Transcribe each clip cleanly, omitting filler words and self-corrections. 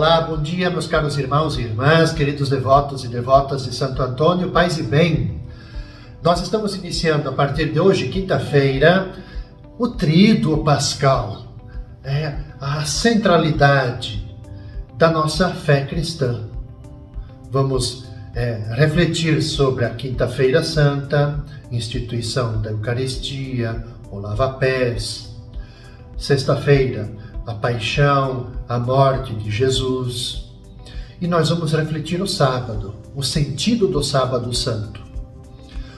Olá, bom dia, meus caros irmãos e irmãs, queridos devotos e devotas de Santo Antônio, paz e bem. Nós estamos iniciando a partir de hoje, quinta-feira, o Tríduo Pascal, a centralidade da nossa fé cristã. Vamos refletir sobre a Quinta-feira Santa, instituição da Eucaristia, o lava-pés. Sexta-feira, a paixão, a morte de Jesus. E nós vamos refletir o sábado, o sentido do sábado santo.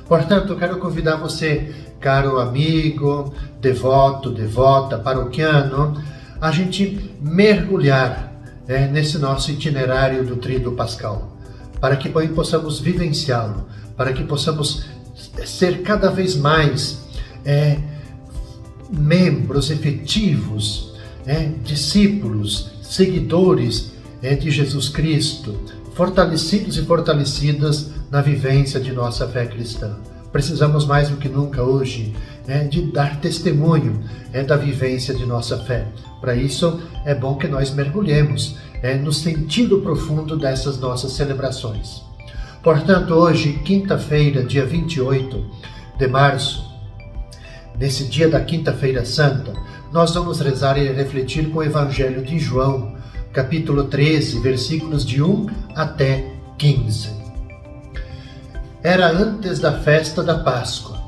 Portanto, eu quero convidar você, caro amigo, devoto, devota, paroquiano, a gente mergulhar nesse nosso itinerário do Tríduo Pascal, para que possamos vivenciá-lo, para que possamos ser cada vez mais membros efetivos, discípulos, seguidores de Jesus Cristo, fortalecidos e fortalecidas na vivência de nossa fé cristã. Precisamos mais do que nunca hoje de dar testemunho da vivência de nossa fé. Para isso é bom que nós mergulhemos no sentido profundo dessas nossas celebrações. Portanto, hoje, quinta-feira, dia 28 de março, nesse dia da Quinta-feira Santa, nós vamos rezar e refletir com o Evangelho de João, capítulo 13, versículos de 1 até 15. Era antes da festa da Páscoa.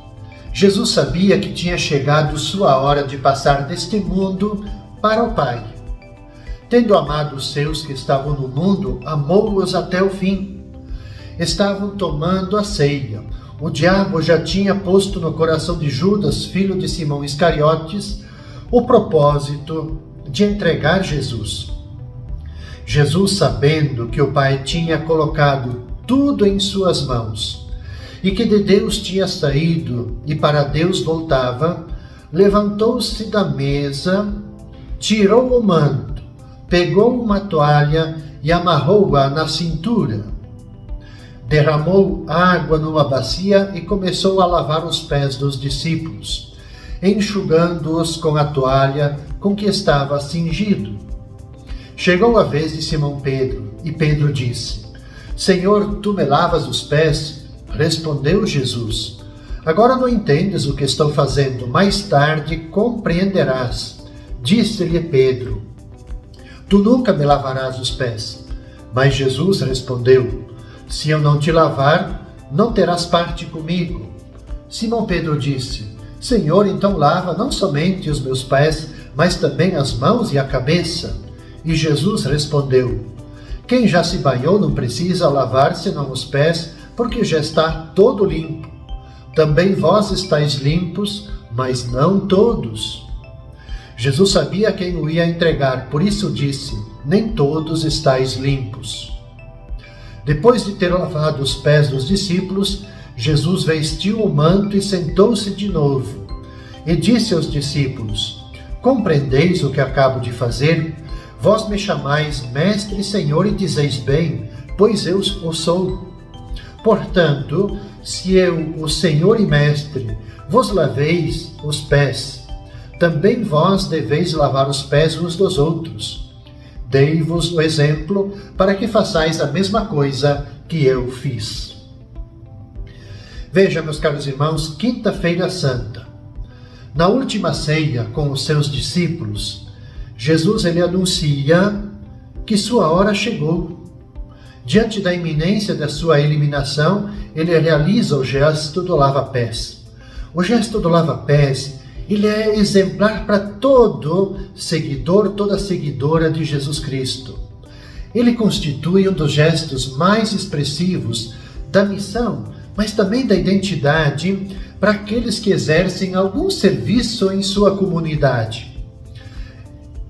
Jesus sabia que tinha chegado sua hora de passar deste mundo para o Pai. Tendo amado os seus que estavam no mundo, amou-os até o fim. Estavam tomando a ceia. O diabo já tinha posto no coração de Judas, filho de Simão Iscariotes, o propósito de entregar Jesus. Jesus, sabendo que o Pai tinha colocado tudo em suas mãos e que de Deus tinha saído e para Deus voltava, levantou-se da mesa, tirou o manto, pegou uma toalha e amarrou-a na cintura. Derramou água numa bacia e começou a lavar os pés dos discípulos, enxugando-os com a toalha com que estava cingido. Chegou a vez de Simão Pedro, e Pedro disse: Senhor, tu me lavas os pés? Respondeu Jesus: Agora não entendes o que estou fazendo, mais tarde compreenderás. Disse-lhe Pedro: Tu nunca me lavarás os pés. Mas Jesus respondeu: Se eu não te lavar, não terás parte comigo. Simão Pedro disse: Senhor, então lava não somente os meus pés, mas também as mãos e a cabeça. E Jesus respondeu: Quem já se banhou não precisa lavar senão os pés, porque já está todo limpo. Também vós estáis limpos, mas não todos. Jesus sabia quem o ia entregar, por isso disse: Nem todos estáis limpos. Depois de ter lavado os pés dos discípulos, Jesus vestiu o manto e sentou-se de novo. E disse aos discípulos: Compreendeis o que acabo de fazer? Vós me chamais Mestre e Senhor e dizeis bem, pois eu o sou. Portanto, se eu, o Senhor e Mestre, vos laveis os pés, também vós deveis lavar os pés uns dos outros. Dei-vos o exemplo para que façais a mesma coisa que eu fiz. Veja, meus caros irmãos, Quinta-feira Santa. Na última ceia com os seus discípulos, Jesus ele anuncia que sua hora chegou. Diante da iminência da sua eliminação, ele realiza o gesto do lava-pés. O gesto do lava-pés, ele é exemplar para todo seguidor, toda seguidora de Jesus Cristo. Ele constitui um dos gestos mais expressivos da missão, mas também da identidade para aqueles que exercem algum serviço em sua comunidade.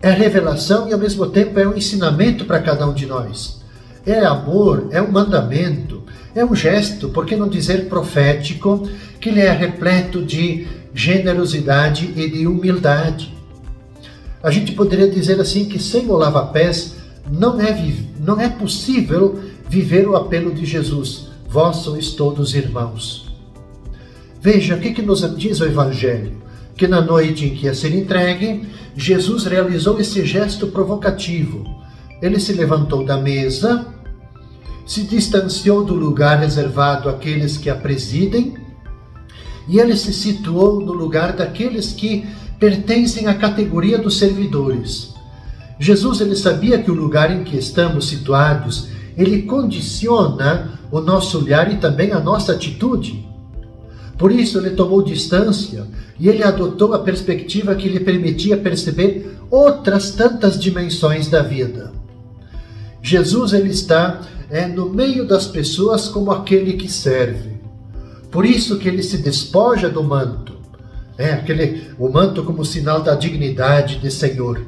É revelação e ao mesmo tempo é um ensinamento para cada um de nós. É amor, é um mandamento, é um gesto, por que não dizer profético, que ele é repleto de generosidade e de humildade. A gente poderia dizer assim que sem o lava-pés não é possível viver o apelo de Jesus: vós sois todos irmãos. Veja o que nos diz o Evangelho, que na noite em que ia ser entregue, Jesus realizou esse gesto provocativo. ele se levantou da mesa, se distanciou do lugar reservado àqueles que a presidem, e ele se situou no lugar daqueles que pertencem à categoria dos servidores. Jesus, ele sabia que o lugar em que estamos situados, ele condiciona o nosso olhar e também a nossa atitude. Por isso, ele tomou distância e ele adotou a perspectiva que lhe permitia perceber outras tantas dimensões da vida. Jesus, ele está no meio das pessoas como aquele que serve. Por isso que ele se despoja do manto. O manto como sinal da dignidade de Senhor.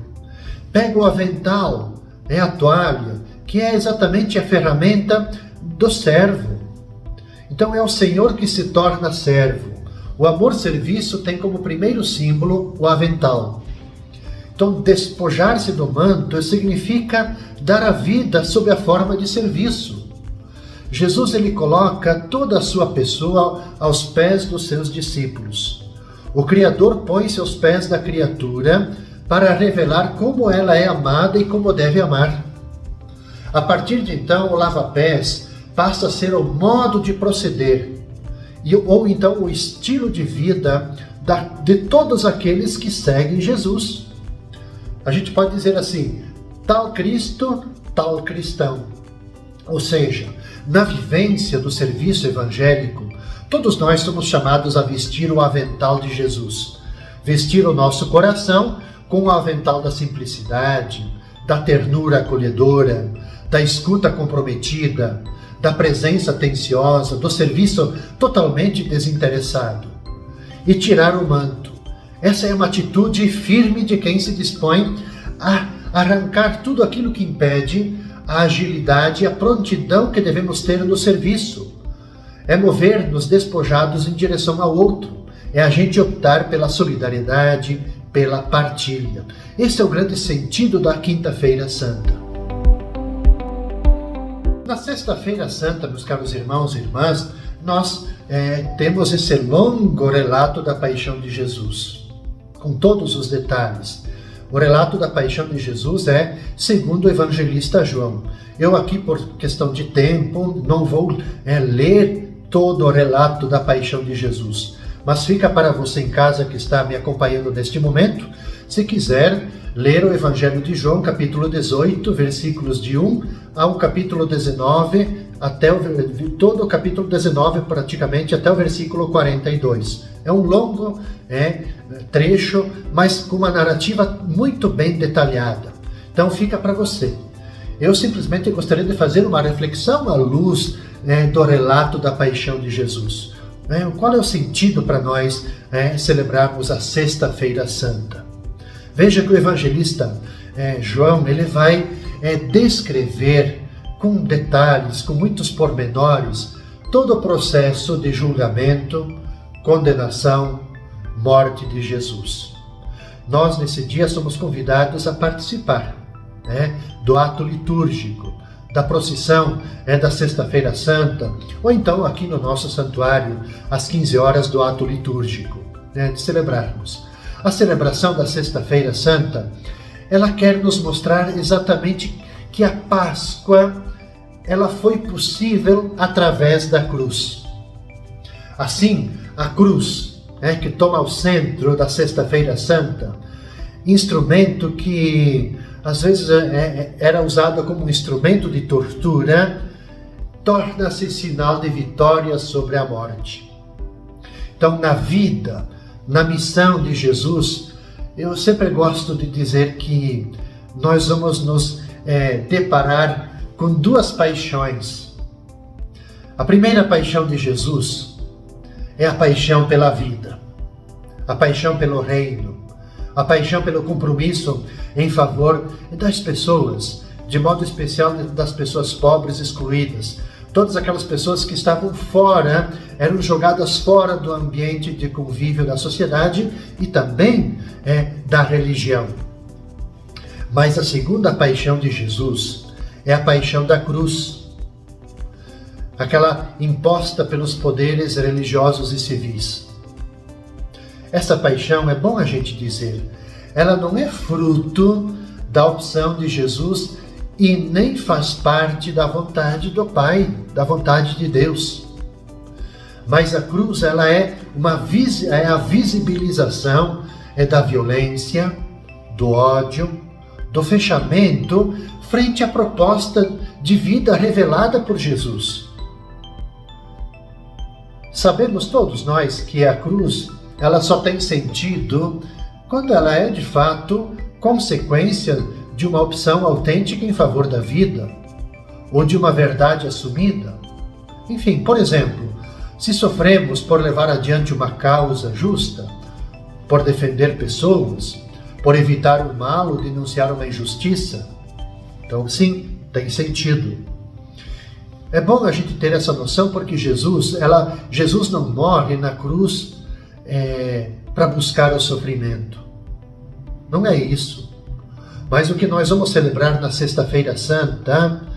Pega o avental, a toalha, que é exatamente a ferramenta do servo. Então é o Senhor que se torna servo. O amor-serviço tem como primeiro símbolo o avental. Então despojar-se do manto significa dar a vida sob a forma de serviço. Jesus, ele coloca toda a sua pessoa aos pés dos seus discípulos. O Criador põe-se aos pés da criatura para revelar como ela é amada e como deve amar. A partir de então, o lava-pés passa a ser o modo de proceder, ou então o estilo de vida de todos aqueles que seguem Jesus. A gente pode dizer assim, tal Cristo, tal cristão. Ou seja, na vivência do serviço evangélico, todos nós somos chamados a vestir o avental de Jesus. Vestir o nosso coração com o avental da simplicidade, da ternura acolhedora, da escuta comprometida, da presença atenciosa, do serviço totalmente desinteressado. E tirar o manto. Essa é uma atitude firme de quem se dispõe a arrancar tudo aquilo que impede a agilidade e a prontidão que devemos ter no serviço. É mover-nos despojados em direção ao outro. É a gente optar pela solidariedade, pela partilha. Esse é o grande sentido da Quinta-feira Santa. Na Sexta-feira Santa, meus caros irmãos e irmãs, nós temos esse longo relato da paixão de Jesus, com todos os detalhes. O relato da paixão de Jesus é segundo o evangelista João. Eu aqui, por questão de tempo, não vou ler todo o relato da paixão de Jesus, mas fica para você em casa que está me acompanhando neste momento, se quiser ler o Evangelho de João, capítulo 18, versículos de 1 ao capítulo 19, todo o capítulo 19 praticamente até o versículo 42. É um longo trecho, mas com uma narrativa muito bem detalhada. Então fica para você. Eu simplesmente gostaria de fazer uma reflexão à luz do relato da paixão de Jesus. Qual é o sentido para nós celebrarmos a Sexta-feira Santa? Veja que o evangelista João, ele vai descrever com detalhes, com muitos pormenores, todo o processo de julgamento, condenação, morte de Jesus. Nós, nesse dia, somos convidados a participar do ato litúrgico, da procissão da Sexta-feira Santa, ou então aqui no nosso santuário, às 15 horas do ato litúrgico, de celebrarmos. A celebração da Sexta-feira Santa, ela quer nos mostrar exatamente que a Páscoa, ela foi possível através da cruz. Assim, a cruz, que toma o centro da Sexta-feira Santa, instrumento que às vezes era usado como um instrumento de tortura, torna-se sinal de vitória sobre a morte. Então, na vida, na missão de Jesus, eu sempre gosto de dizer que nós vamos nos deparar com duas paixões. A primeira paixão de Jesus é a paixão pela vida, a paixão pelo reino, a paixão pelo compromisso em favor das pessoas, de modo especial das pessoas pobres excluídas. Todas aquelas pessoas que estavam fora, eram jogadas fora do ambiente de convívio da sociedade e também da religião. Mas a segunda paixão de Jesus é a paixão da cruz, aquela imposta pelos poderes religiosos e civis. Essa paixão, é bom a gente dizer, ela não é fruto da opção de Jesus e nem faz parte da vontade do Pai, da vontade de Deus. Mas a cruz, ela é a visibilização da violência, do ódio, do fechamento frente à proposta de vida revelada por Jesus. Sabemos todos nós que a cruz, ela só tem sentido quando ela é de fato consequência de uma opção autêntica em favor da vida, ou de uma verdade assumida. Enfim, por exemplo, se sofremos por levar adiante uma causa justa, por defender pessoas, por evitar o mal ou denunciar uma injustiça, então sim, tem sentido. É bom a gente ter essa noção porque Jesus não morre na cruz para buscar o sofrimento. Não é isso. Mas o que nós vamos celebrar na Sexta-feira Santa,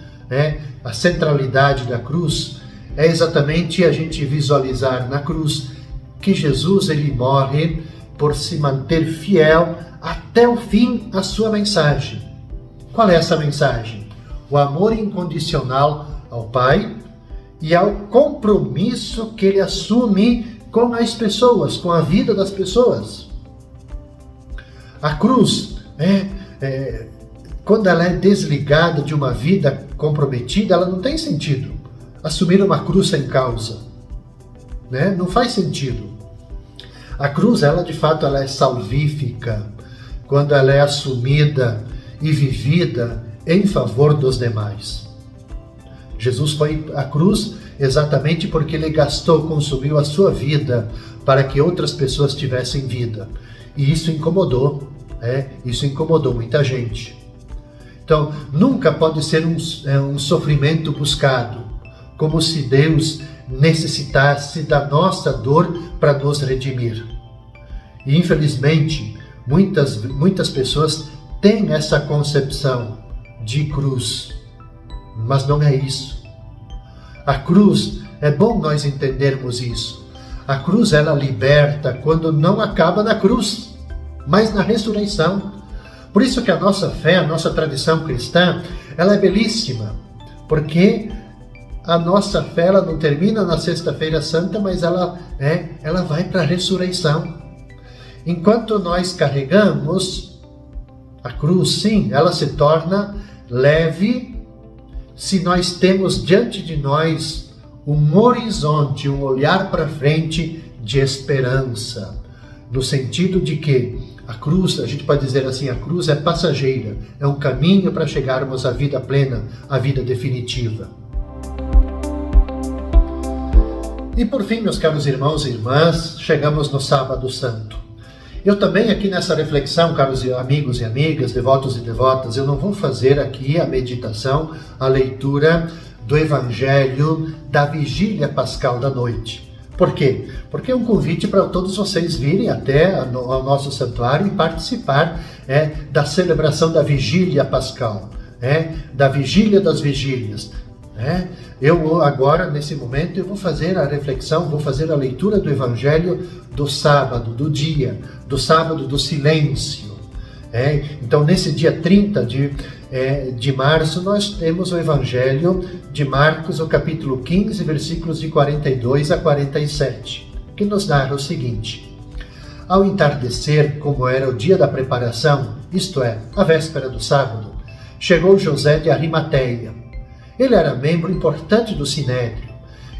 a centralidade da cruz, é exatamente a gente visualizar na cruz que Jesus ele morre por se manter fiel até o fim à sua mensagem. Qual é essa mensagem? O amor incondicional ao Pai e ao compromisso que ele assume com as pessoas, com a vida das pessoas. A cruz, quando ela é desligada de uma vida comprometida, ela não tem sentido. Assumir uma cruz sem causa, não faz sentido. A cruz, ela de fato, ela é salvífica quando ela é assumida e vivida em favor dos demais. Jesus foi à cruz exatamente porque ele consumiu a sua vida para que outras pessoas tivessem vida. E isso incomodou muita gente. Então, nunca pode ser um sofrimento buscado, como se Deus necessitasse da nossa dor para nos redimir. E, infelizmente, muitas pessoas têm essa concepção de cruz, mas não é isso. A cruz, é bom nós entendermos isso. A cruz, ela liberta quando não acaba na cruz, mas na ressurreição. Por isso que a nossa fé, a nossa tradição cristã, ela é belíssima, porque a nossa fé ela não termina na Sexta-feira Santa, mas ela vai para a ressurreição. Enquanto nós carregamos a cruz, sim, ela se torna leve se nós temos diante de nós um horizonte, um olhar para frente de esperança, no sentido de que a cruz, a gente pode dizer assim, a cruz é passageira, é um caminho para chegarmos à vida plena, à vida definitiva. E por fim, meus caros irmãos e irmãs, chegamos no Sábado Santo. Eu também aqui nessa reflexão, caros amigos e amigas, devotos e devotas, eu não vou fazer aqui a meditação, a leitura do Evangelho da Vigília Pascal da noite. Por quê? Porque é um convite para todos vocês virem até ao nosso santuário e participar da celebração da Vigília Pascal, da Vigília das Vigílias. Eu agora, nesse momento, eu vou fazer a reflexão, vou fazer a leitura do Evangelho do sábado, do sábado do silêncio. Então, nesse dia 30 de março, nós temos o Evangelho de Marcos, o capítulo 15, versículos de 42 a 47, que nos narra o seguinte: Ao entardecer, como era o dia da preparação, isto é, a véspera do sábado, chegou José de Arimateia. Ele era membro importante do Sinédrio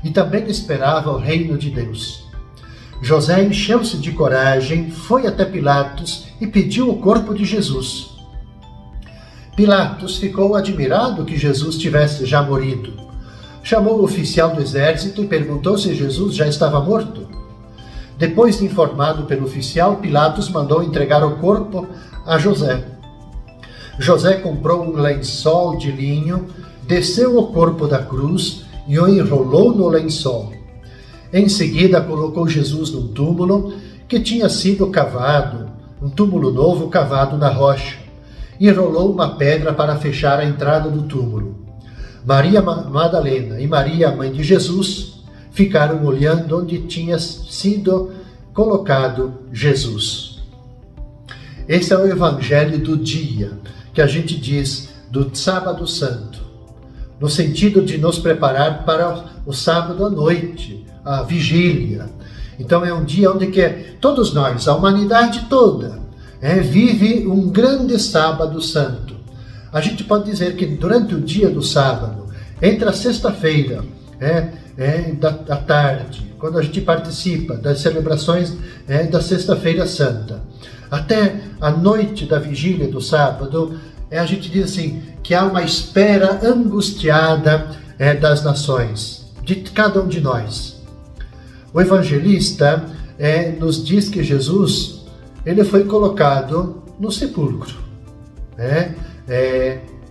e também esperava o reino de Deus. José encheu-se de coragem, foi até Pilatos e pediu o corpo de Jesus. Pilatos ficou admirado que Jesus tivesse já morrido. Chamou o oficial do exército e perguntou se Jesus já estava morto. Depois de informado pelo oficial, Pilatos mandou entregar o corpo a José. José comprou um lençol de linho, desceu o corpo da cruz e o enrolou no lençol. Em seguida, colocou Jesus num túmulo que tinha sido cavado, um túmulo novo cavado na rocha, e enrolou uma pedra para fechar a entrada do túmulo. Maria Madalena e Maria, mãe de Jesus, ficaram olhando onde tinha sido colocado Jesus. Esse é o Evangelho do dia, que a gente diz do Sábado Santo, no sentido de nos preparar para o sábado à noite, a vigília. Então é um dia onde que todos nós, a humanidade toda, vive um grande Sábado Santo. A gente pode dizer que durante o dia do sábado, entre a sexta-feira, da tarde, quando a gente participa das celebrações da Sexta-feira Santa, até a noite da vigília do sábado, a gente diz assim, que há uma espera angustiada das nações, de cada um de nós. O evangelista nos diz que Jesus, ele foi colocado no sepulcro,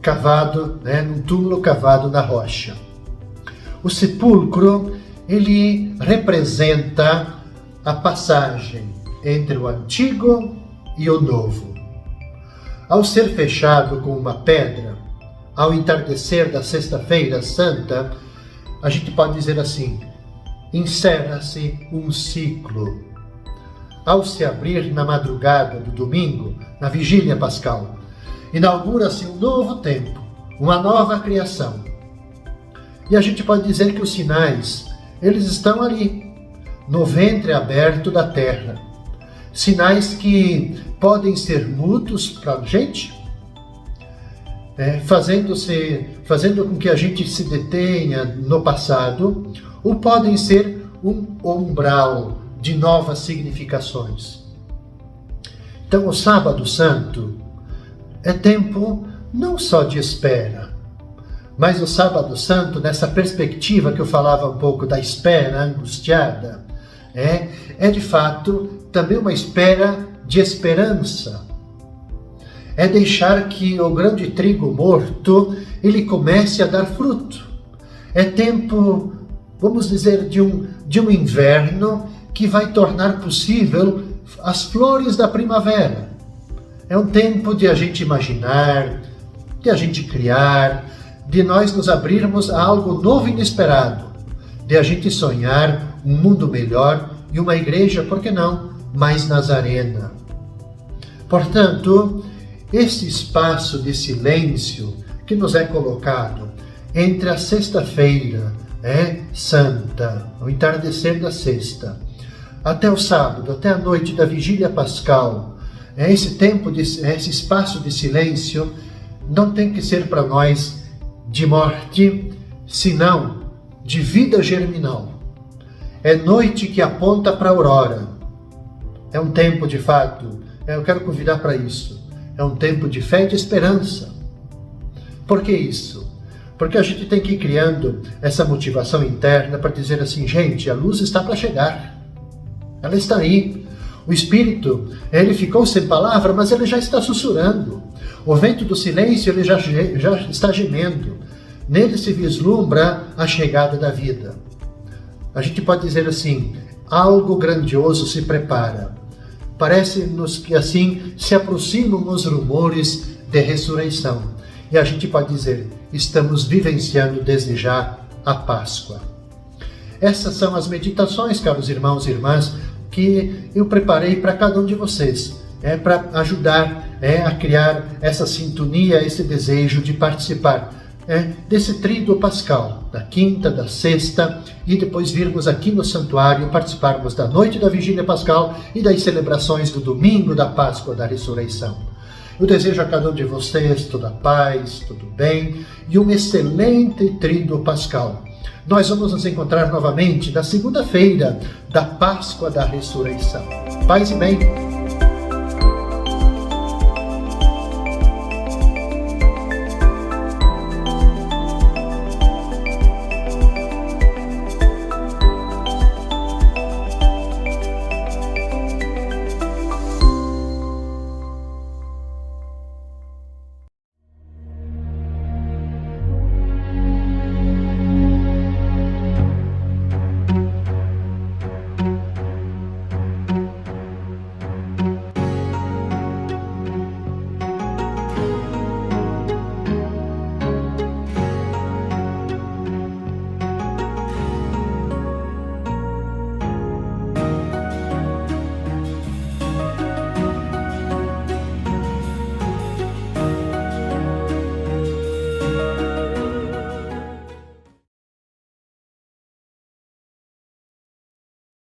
cavado, num túmulo cavado na rocha. O sepulcro, ele representa a passagem entre o Antigo e o Novo. Ao ser fechado com uma pedra, ao entardecer da Sexta-feira Santa, a gente pode dizer assim, encerra-se um ciclo. Ao se abrir na madrugada do domingo, na vigília pascal, inaugura-se um novo tempo, uma nova criação. E a gente pode dizer que os sinais, eles estão ali, no ventre aberto da terra. Sinais que podem ser mútuos para a gente, fazendo com que a gente se detenha no passado, ou podem ser um umbral de novas significações. Então, o Sábado Santo é tempo não só de espera, mas o Sábado Santo, nessa perspectiva que eu falava um pouco da espera angustiada, é de fato também uma espera de esperança. É deixar que o grão de trigo morto, ele comece a dar fruto. É tempo, vamos dizer, de um inverno que vai tornar possível as flores da primavera. É um tempo de a gente imaginar, de a gente criar, de nós nos abrirmos a algo novo e inesperado, de a gente sonhar um mundo melhor e uma igreja, por que não, mais nazarena. Portanto, esse espaço de silêncio que nos é colocado entre a Sexta-feira Santa, o entardecer da sexta, até o sábado, até a noite da vigília pascal, esse espaço de silêncio não tem que ser para nós de morte, senão de vida germinal. É noite que aponta para a aurora. É um tempo de fato, eu quero convidar para isso. É um tempo de fé e de esperança. Por que isso? Porque a gente tem que ir criando essa motivação interna para dizer assim, gente, a luz está para chegar. Ela está aí. O Espírito, ele ficou sem palavra, mas ele já está sussurrando. O vento do silêncio, ele já está gemendo. Nele se vislumbra a chegada da vida. A gente pode dizer assim, algo grandioso se prepara. Parece-nos que assim se aproximam os rumores de ressurreição. E a gente pode dizer, estamos vivenciando desde já a Páscoa. Essas são as meditações, caros irmãos e irmãs, que eu preparei para cada um de vocês. Para ajudar a criar essa sintonia, esse desejo de participar desse tríduo pascal, da quinta, da sexta, e depois virmos aqui no santuário, participarmos da noite da vigília pascal e das celebrações do domingo da Páscoa da ressurreição. Eu desejo a cada um de vocês toda a paz, tudo bem e um excelente tríduo pascal. Nós vamos nos encontrar novamente na segunda-feira da Páscoa da ressurreição. Paz e bem.